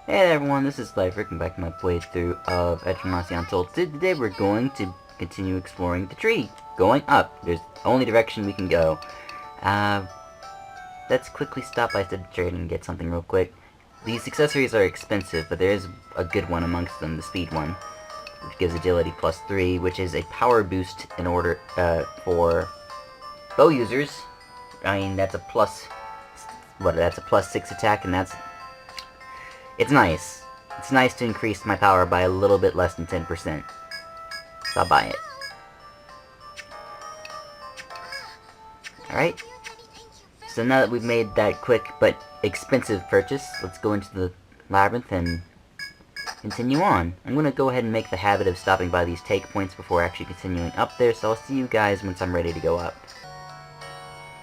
Hey there everyone, this is Labyrinth, and back to my playthrough of Etrian Odyssey Untold. Today we're going to continue exploring the tree. Going up. There's only direction we can go. Uh, let's quickly stop by the trade and get something real quick. These accessories are expensive, but there is a good one amongst them, the speed one. Which gives agility +3, which is a power boost in order, for bow users. I mean, that's a that's a +6 attack, and it's nice. It's nice to increase my power by a little bit less than 10%. So I'll buy it. Alright. So now that we've made that quick but expensive purchase, let's go into the Labyrinth and continue on. I'm going to go ahead and make the habit of stopping by these take points before actually continuing up there, so I'll see you guys once I'm ready to go up.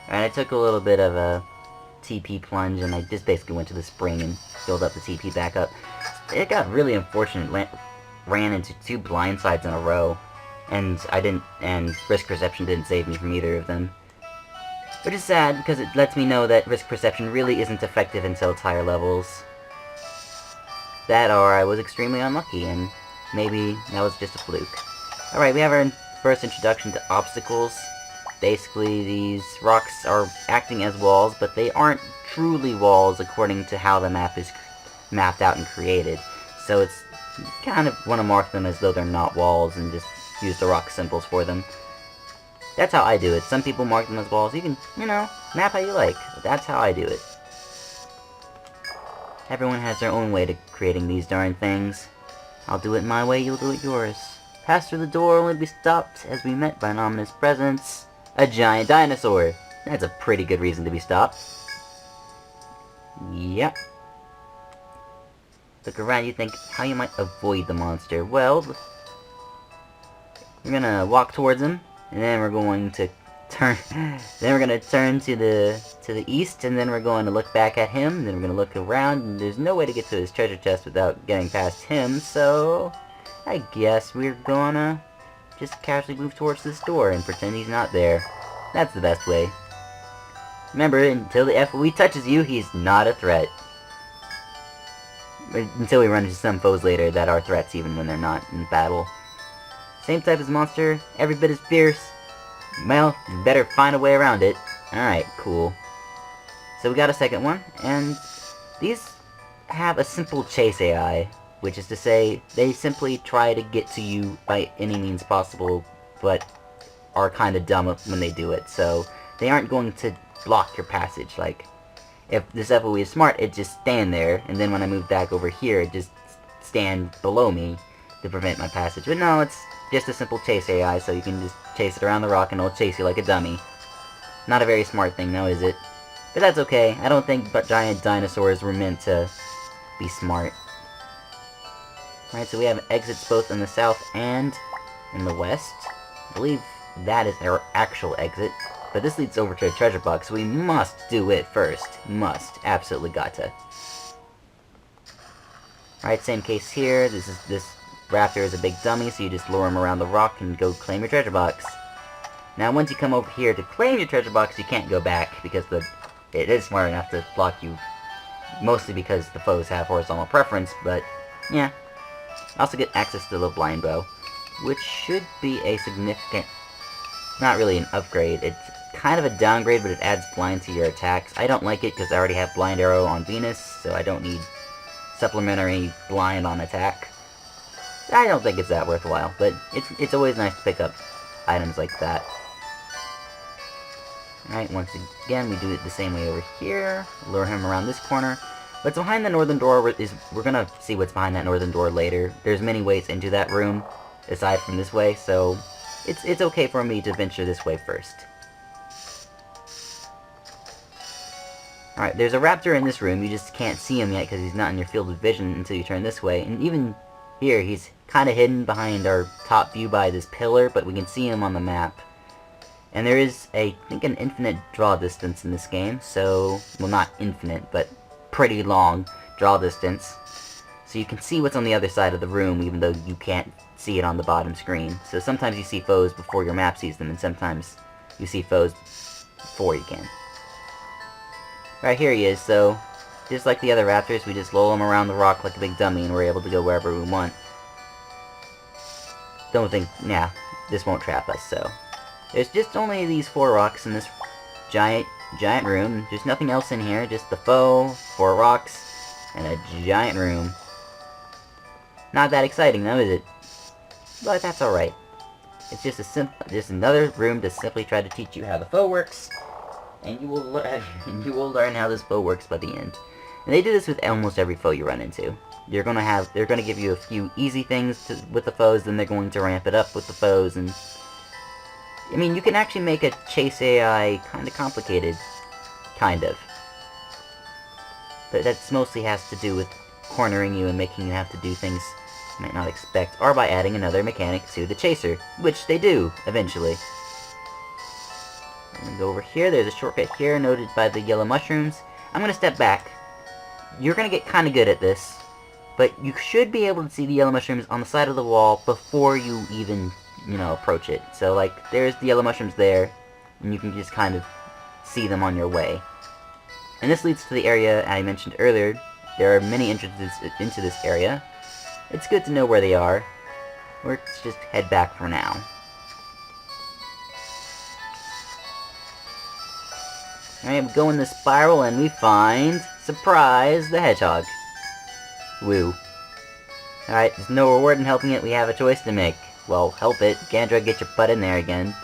Alright, I took a little bit of a TP plunge, and I just basically went to the spring and filled up the TP back up. It got really unfortunate. Ran into 2 blind sides in a row, and risk perception didn't save me from either of them. Which is sad, because it lets me know that risk perception really isn't effective until higher levels. That or I was extremely unlucky, and maybe that was just a fluke. Alright, we have our first introduction to obstacles. Basically, these rocks are acting as walls, but they aren't truly walls according to how the map is mapped out and created. So it's kind of want to mark them as though they're not walls and just use the rock symbols for them. That's how I do it. Some people mark them as walls. You can, map how you like. But that's how I do it. Everyone has their own way to creating these darn things. I'll do it my way, you'll do it yours. Pass through the door, only to be stopped as we met by an ominous presence. A giant dinosaur! That's a pretty good reason to be stopped. Yep. Look around, you think how you might avoid the monster. Well, we're gonna walk towards him, and then we're going to turn. Then we're gonna turn to the east, and then we're going to look back at him. And then we're gonna look around, and there's no way to get to his treasure chest without getting past him. So I guess we're gonna just casually move towards this door and pretend he's not there. That's the best way. Remember, until the FOE touches you, he's not a threat. Until we run into some foes later that are threats even when they're not in battle. Same type as monster, every bit as fierce. Well, you better find a way around it. Alright, cool. So we got a second one, and these have a simple chase AI. Which is to say, they simply try to get to you by any means possible, but are kind of dumb when they do it. So, they aren't going to block your passage. Like, if this FOE is smart, it just stand there, and then when I move back over here, it just stand below me to prevent my passage. But no, it's just a simple chase AI, so you can just chase it around the rock and it'll chase you like a dummy. Not a very smart thing, now is it? But that's okay. I don't think giant dinosaurs were meant to be smart. Alright, so we have exits both in the south and in the west. I believe that is our actual exit. But this leads over to a treasure box, so we must do it first. Must. Absolutely gotta. Alright, same case here. This raptor is a big dummy, so you just lure him around the rock and go claim your treasure box. Now, once you come over here to claim your treasure box, you can't go back, because it is smart enough to block you. Mostly because the foes have horizontal preference, but yeah. Also get access to the blind bow, which should be a significant, not really an upgrade, it's kind of a downgrade, but it adds blind to your attacks. I don't like it because I already have blind arrow on Venus, so I don't need supplementary blind on attack. I don't think it's that worthwhile, but it's always nice to pick up items like that. Alright, once again, we do it the same way over here, lure him around this corner. What's behind the northern door we're gonna see what's behind that northern door later. There's many ways into that room, aside from this way, so it's okay for me to venture this way first. Alright, there's a raptor in this room, you just can't see him yet because he's not in your field of vision until you turn this way. And even here, he's kind of hidden behind our top view by this pillar, but we can see him on the map. And there is, I think, an infinite draw distance in this game, so, well, not infinite, but pretty long draw distance, so you can see what's on the other side of the room even though you can't see it on the bottom screen. So sometimes you see foes before your map sees them, and sometimes you see foes before you can. Right, here he is, so just like the other raptors, we just lull them around the rock like a big dummy, and we're able to go wherever we want. Don't think, yeah, this won't trap us, so. There's just only these 4 rocks in this giant room. There's nothing else in here, just the foe, 4 rocks, and a giant room. Not that exciting, though, is it? But that's alright. It's just another room to simply try to teach you how the foe works, and you will learn how this foe works by the end. And they do this with almost every foe you run into. They're gonna give you a few easy things with the foes, then they're going to ramp it up with the foes, and I mean, you can actually make a chase AI kind of complicated, kind of. But that's mostly has to do with cornering you and making you have to do things you might not expect, or by adding another mechanic to the chaser, which they do, eventually. I'm gonna go over here, there's a shortcut here, noted by the yellow mushrooms. I'm gonna step back. You're gonna get kinda good at this, but you should be able to see the yellow mushrooms on the side of the wall before you even, you know, approach it. So, like, there's the yellow mushrooms there, and you can just kind of see them on your way. And this leads to the area I mentioned earlier. There are many entrances into this area. It's good to know where they are. Let's just head back for now. Alright, we go in the spiral and we find, surprise, the hedgehog. Woo. Alright, there's no reward in helping it, we have a choice to make. Well, help it. Gandra, get your butt in there again.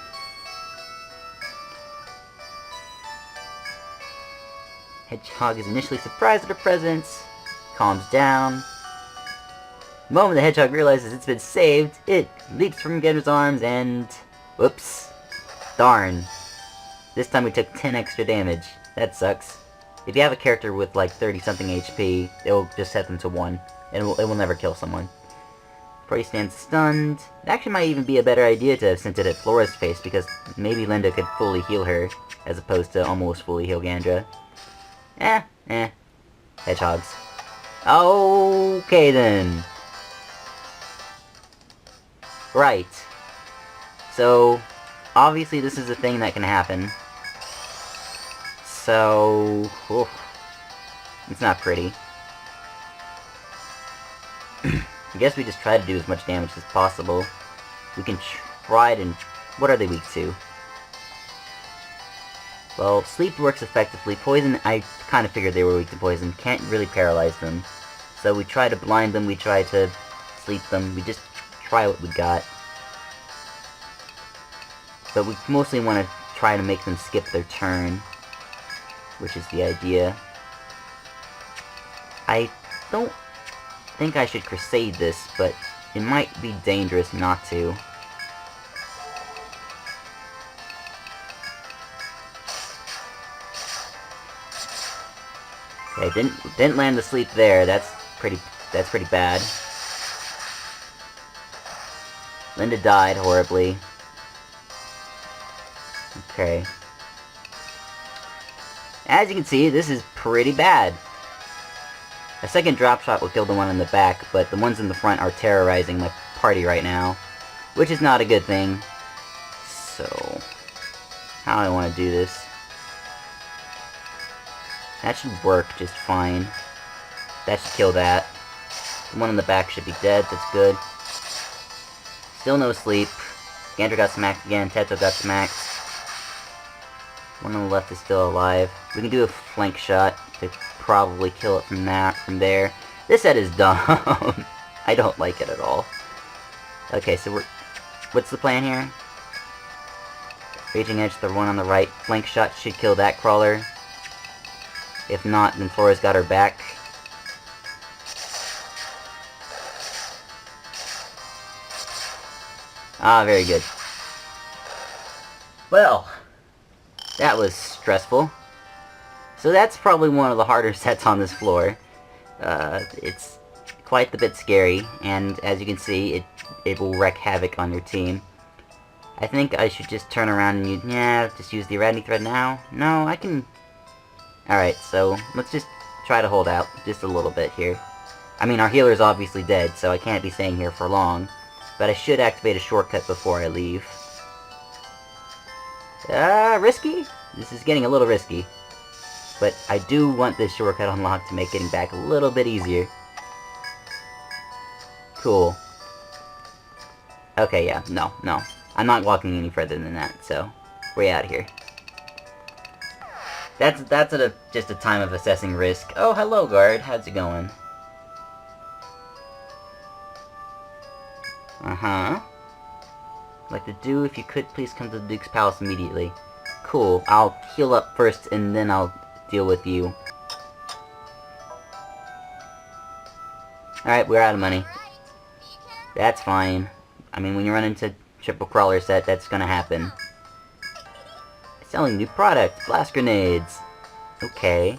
Hedgehog is initially surprised at her presence, calms down. The moment the hedgehog realizes it's been saved, it leaps from Gandra's arms and... whoops. Darn. This time we took 10 extra damage. That sucks. If you have a character with like 30-something HP, it will just set them to 1. It will never kill someone. Prey stands stunned. It actually might even be a better idea to have sent it at Flora's face, because maybe Linda could fully heal her, as opposed to almost fully heal Gandra. Hedgehogs. Okay then. Right. So, obviously this is a thing that can happen. So, oof, it's not pretty. I guess we just try to do as much damage as possible. We can try it and... what are they weak to? Well, sleep works effectively. Poison, I kind of figured they were weak to poison. Can't really paralyze them. So we try to blind them, we try to sleep them, we just try what we got. But we mostly want to try to make them skip their turn, which is the idea. I don't think I should crusade this, but it might be dangerous not to. Okay, didn't land the sleep there. That's pretty bad. Linda died horribly. Okay. As you can see, this is pretty bad. A second drop shot will kill the one in the back, but the ones in the front are terrorizing my party right now, which is not a good thing. So, how do I want to do this? That should work just fine. That should kill that. The one in the back should be dead, that's good. Still no sleep. Gandra got smacked again, Teto got smacked. One on the left is still alive. We can do a flank shot to probably kill it from there. This set is dumb. I don't like it at all. Okay, so what's the plan here? Raging Edge, the one on the right. Flank shot should kill that crawler. If not, then Flora's got her back. Ah, very good. Well, that was stressful. So that's probably one of the harder sets on this floor. It's quite a bit scary, and as you can see, it will wreak havoc on your team. I think I should just turn around and just use the Eradicate Thread now? No, I can... Alright, so let's just try to hold out just a little bit here. I mean, our healer's obviously dead, so I can't be staying here for long. But I should activate a shortcut before I leave. Risky? This is getting a little risky. but I do want this shortcut unlocked to make getting back a little bit easier. Cool. Okay, yeah, no. I'm not walking any further than that, so we're out of here. That's just a time of assessing risk. Oh, hello, guard. How's it going? Uh-huh. I'd like to do, if you could, please come to the Duke's Palace immediately. Cool. I'll heal up first, and then I'll deal with you. Alright, we're out of money. That's fine. I mean, when you run into triple crawler set, that's gonna happen. Selling new product, blast grenades. Okay.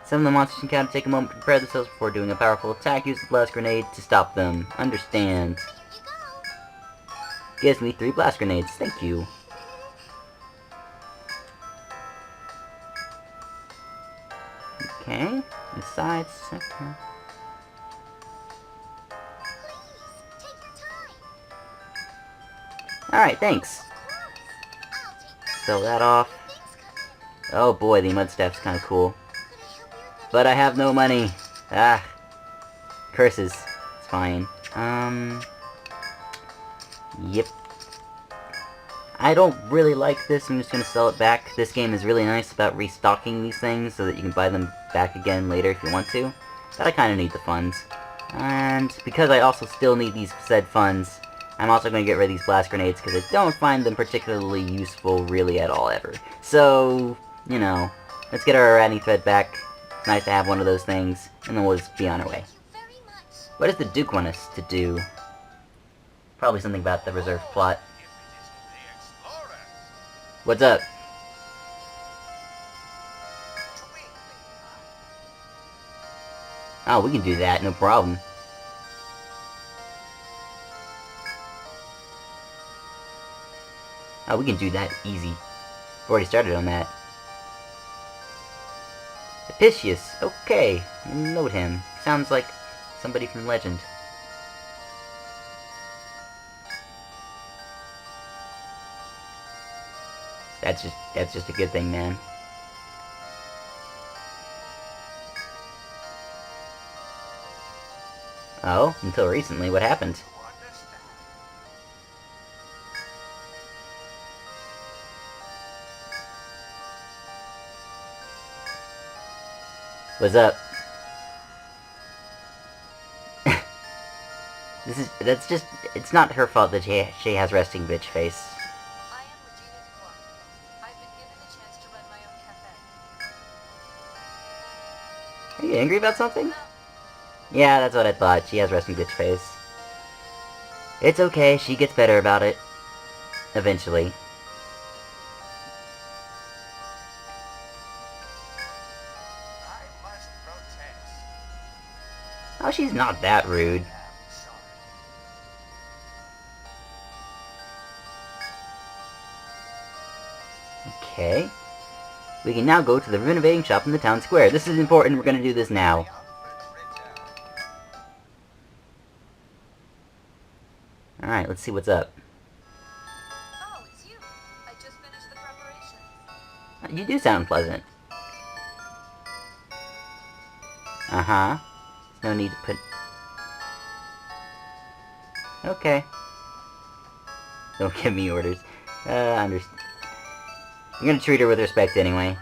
Some of the monsters encountered take a moment to prepare themselves before doing a powerful attack. Use the blast grenade to stop them. Understand. Gives me 3 blast grenades. Thank you. Okay. Besides, okay. Alright, thanks. Sell that off. Oh boy, the mud staff's kinda cool. But I have no money. Ah. Curses. It's fine. Yep. I don't really like this, I'm just gonna sell it back. This game is really nice about restocking these things so that you can buy them back again later if you want to. But I kinda need the funds. And because I also still need these said funds, I'm also going to get rid of these blast grenades because I don't find them particularly useful really at all ever. So, you know, let's get our Radney thread back. It's nice to have one of those things, and then we'll just be on our way. What does the Duke want us to do? Probably something about the reserve plot. What's up? Oh, we can do that, no problem. Oh, we can do that easy. We've already started on that. Apicius, okay. Note him. Sounds like somebody from Legend. That's just a good thing, man. Oh, until recently, what happened? What's up? It's not her fault that she has resting bitch face. I am Regina. I've been given the chance to run my own cafe. Are you angry about something? Yeah, that's what I thought. She has resting bitch face. It's okay, she gets better about it. Eventually. Oh, she's not that rude. Okay. We can now go to the renovating shop in the town square. This is important, we're gonna do this now. Alright, let's see what's up. Oh, it's you. I just finished the preparations. You do sound pleasant. Uh-huh. There's no need to put... Okay. Don't give me orders. I understand. I'm gonna treat her with respect anyway.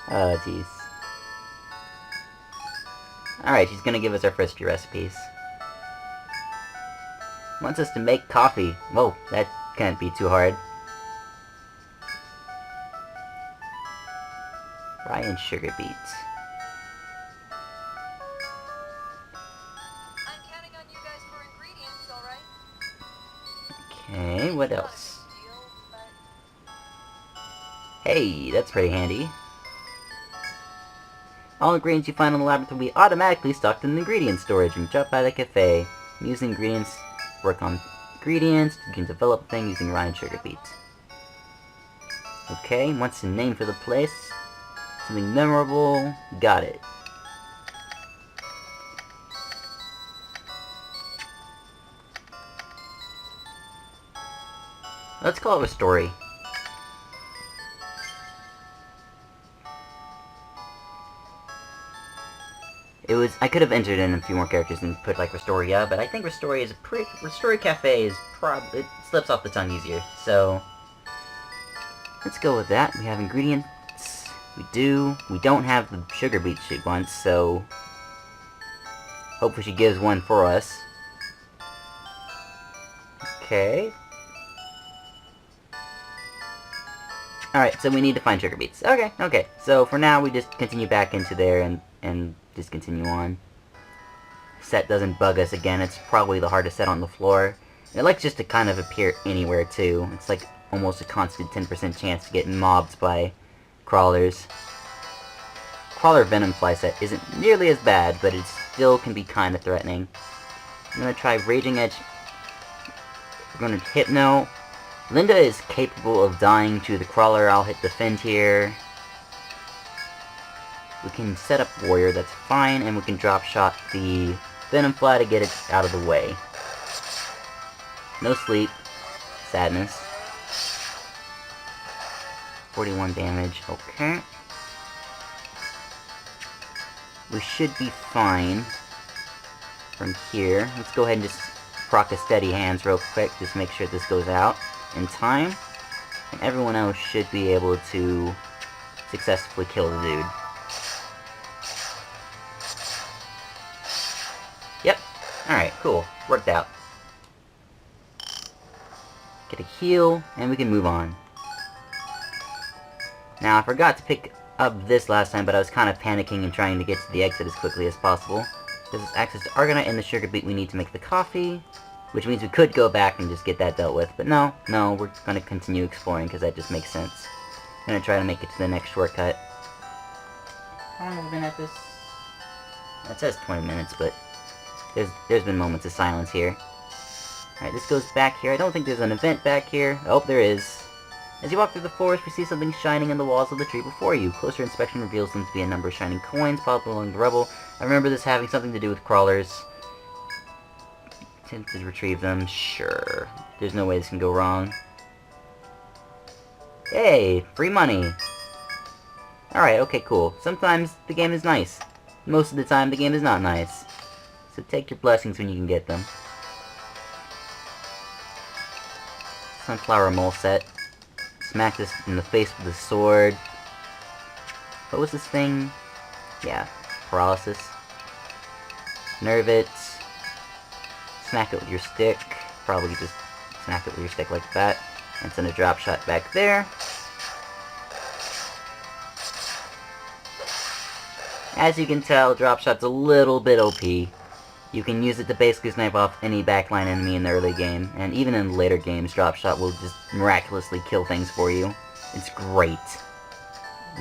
Oh, jeez. Alright, she's gonna give us our first few recipes. Wants us to make coffee. Whoa, that can't be too hard. Rye and sugar beets. I'm counting on you guys for ingredients, alright? Okay, what else? Deal, but... Hey, that's pretty handy. All ingredients you find on the Labyrinth will be automatically stocked in the ingredient storage and dropped by the cafe. Use the ingredients, work on ingredients, you can develop a thing using rye and sugar beets. Okay, what's the name for the place? Something memorable. Got it. Let's call it a story. I could have entered in a few more characters and put, like, Restoria, but I think Restoria is Restoria Cafe is it slips off the tongue easier, so... Let's go with that. We have ingredients. We do. We don't have the sugar beet once, so... Hopefully she gives one for us. Okay. Alright, so we need to find sugar beets. Okay. So for now, we just continue back into there and just continue on. Set doesn't bug us again. It's probably the hardest set on the floor. It likes just to kind of appear anywhere, too. It's like almost a constant 10% chance to get mobbed by crawlers. Crawler Venom Fly set isn't nearly as bad, but it still can be kind of threatening. I'm gonna try Raging Edge. We're gonna Hypno. Linda is capable of dying to the crawler. I'll hit Defend here. We can set up Warrior, that's fine, and we can drop shot the Venom Fly to get it out of the way. No sleep. Sadness. 41 damage, okay. We should be fine from here. Let's go ahead and just proc a Steady Hands real quick, just make sure this goes out in time. And everyone else should be able to successfully kill the dude. Yep. Alright, cool. Worked out. Get a heal, and we can move on. Now, I forgot to pick up this last time, but I was kind of panicking and trying to get to the exit as quickly as possible. This is access to Argonite and the sugar beet we need to make the coffee, which means we could go back and just get that dealt with. But no, we're going to continue exploring because that just makes sense. I'm going to try to make it to the next shortcut. How long have we been at this? It says 20 minutes, but there's been moments of silence here. Alright, this goes back here. I don't think there's an event back here. Oh, there is. As you walk through the forest, you see something shining in the walls of the tree before you. Closer inspection reveals them to be a number of shining coins popped along the rubble. I remember this having something to do with crawlers. Attempt to retrieve them. Sure. There's no way this can go wrong. Hey! Free money! Alright, okay, cool. Sometimes the game is nice. Most of the time, the game is not nice. So take your blessings when you can get them. Sunflower mole set. Smack this in the face with a sword. What was this thing? Yeah, paralysis. Nerve it. Smack it with your stick. Probably just smack it with your stick like that. And send a drop shot back there. As you can tell, drop shot's a little bit OP. You can use it to basically snipe off any backline enemy in the early game, and even in later games, drop shot will just miraculously kill things for you. It's great.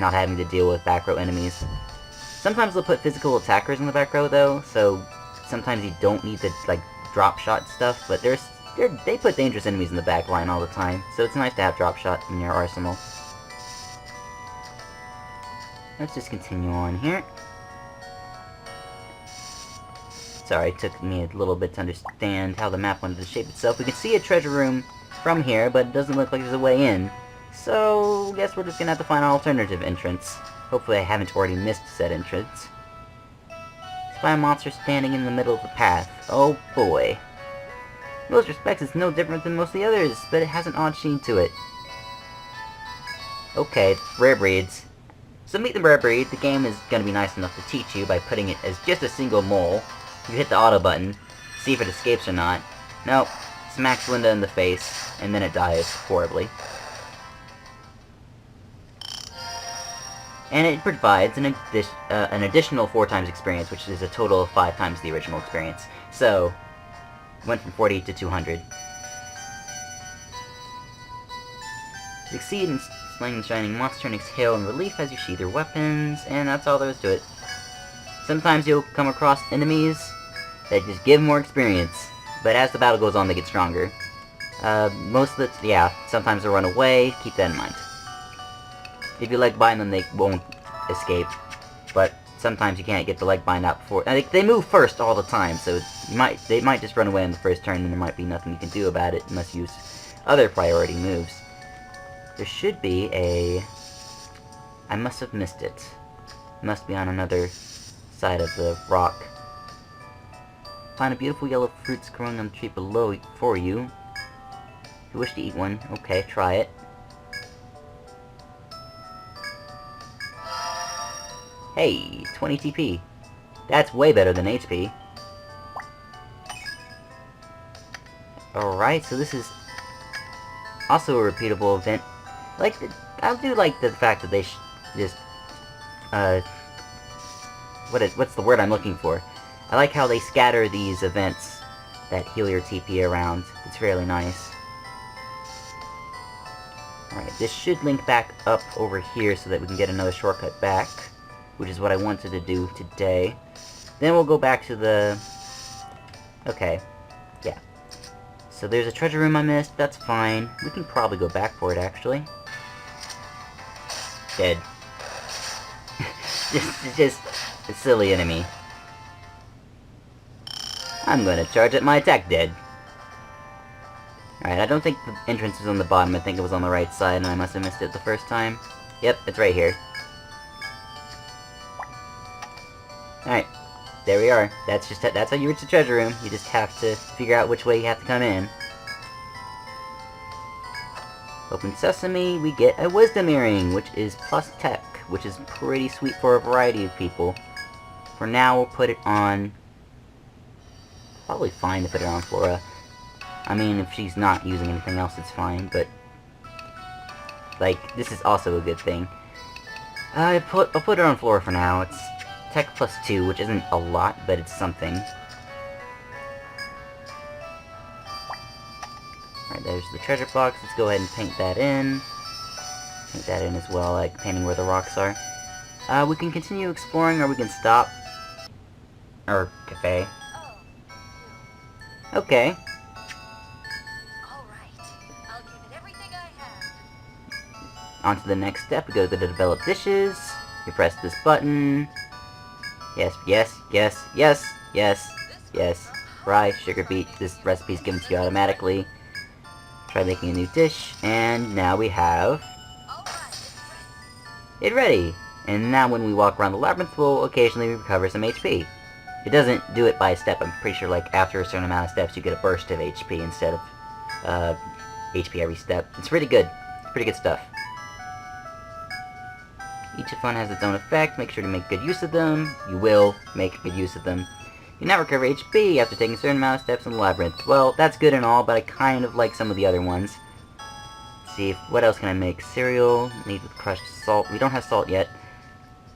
Not having to deal with back row enemies. Sometimes they'll put physical attackers in the back row though, so sometimes you don't need to like drop shot stuff, but they put dangerous enemies in the back line all the time, so it's nice to have drop shot in your arsenal. Let's just continue on here. Sorry, it took me a little bit to understand how the map wanted to shape itself. We can see a treasure room from here, but it doesn't look like there's a way in. So, I guess we're just gonna have to find an alternative entrance. Hopefully I haven't already missed said entrance. Spy a monster standing in the middle of the path. Oh boy. In most respects, it's no different than most of the others, but it has an odd sheen to it. Okay, rare breeds. So meet the rare breed. The game is gonna be nice enough to teach you by putting it as just a single mole. You hit the auto button, see if it escapes or not. Nope. Smacks Linda in the face, and then it dies horribly. And it provides an additional 4 times experience, which is a total of 5 times the original experience. So, went from 40 to 200. Succeed in slaying the shining monster and exhale in relief as you sheathe your weapons, and that's all there is to it. Sometimes you'll come across enemies that just give more experience, but as the battle goes on, they get stronger. Sometimes they'll run away, keep that in mind. If you leg bind them, they won't escape, but sometimes you can't get the leg bind out before. They move first all the time, so they might just run away on the first turn, and there might be nothing you can do about it unless you use other priority moves. There should be a... I must have missed it. Must be on another side of the rock. Find a beautiful yellow fruits growing on the tree below for you. If you wish to eat one, okay, try it. Hey, 20 TP. That's way better than HP. Alright, so this is also a repeatable event. I do like the fact that they just, what's the word I'm looking for? I like how they scatter these events that heal your TP around. It's fairly nice. Alright, this should link back up over here so that we can get another shortcut back, which is what I wanted to do today. Then we'll go back to the... Okay, yeah. So there's a treasure room I missed, that's fine. We can probably go back for it, actually. Dead. just a silly enemy. I'm gonna charge at my attack, dead. Alright, I don't think the entrance is on the bottom, I think it was on the right side, and I must have missed it the first time. Yep, it's right here. Alright, there we are. That's how you reach the treasure room. You just have to figure out which way you have to come in. Open sesame, we get a wisdom earring, which is plus tech, which is pretty sweet for a variety of people. For now, we'll put it on... Probably fine to put it on Flora. I mean, if she's not using anything else, it's fine, but... Like, this is also a good thing. I'll put it on Flora for now. It's tech plus 2, which isn't a lot, but it's something. Alright, there's the treasure box. Let's go ahead and paint that in. Paint that in as well, like painting where the rocks are. We can continue exploring, or we can stop. Or cafe. Okay. Alright. I'll give it everything I have. On to the next step. We go to the develop dishes. You press this button. Yes, yes, yes, yes, yes, yes. Rye, sugar beet. This recipe is given to you automatically. Try making a new dish, and now we have it ready. And now when we walk around the labyrinth, we'll occasionally recover some HP. It doesn't do it by step. I'm pretty sure, like, after a certain amount of steps, you get a burst of HP instead of HP every step. It's pretty good. It's pretty good stuff. Each fun has its own effect. Make sure to make good use of them. You will make good use of them. You now recover HP after taking a certain amount of steps in the labyrinth. Well, that's good and all, but I kind of like some of the other ones. Let's see, what else can I make? Cereal, meat with crushed salt. We don't have salt yet.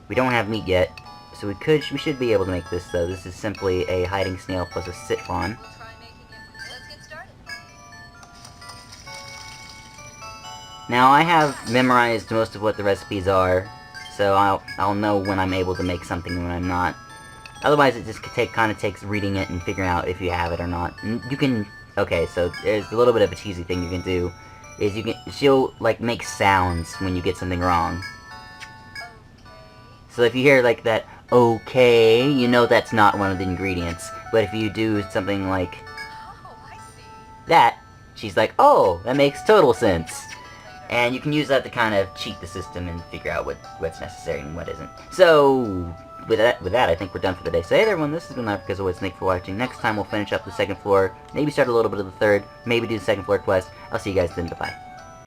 We don't have meat yet. So we should be able to make this, though. This is simply a hiding snail plus a citron. We'll try making it. Let's get started. Now, I have memorized most of what the recipes are, so I'll know when I'm able to make something and when I'm not. Otherwise, it just kind of takes reading it and figuring out if you have it or not. And you can... Okay, so there's a little bit of a cheesy thing you can do. Is she'll, like, make sounds when you get something wrong. So if you hear, like, that, okay, you know that's not one of the ingredients. But if you do something like Oh, I see. that, she's like, oh, that makes total sense. And you can use that to kind of cheat the system and figure out what's necessary and what isn't. So, with that, I think we're done for the day. So hey there, everyone, this has been Labyrinth, as always. Thanks for watching. Next time we'll finish up the second floor, maybe start a little bit of the third, maybe do the second floor quest. I'll see you guys then, bye-bye.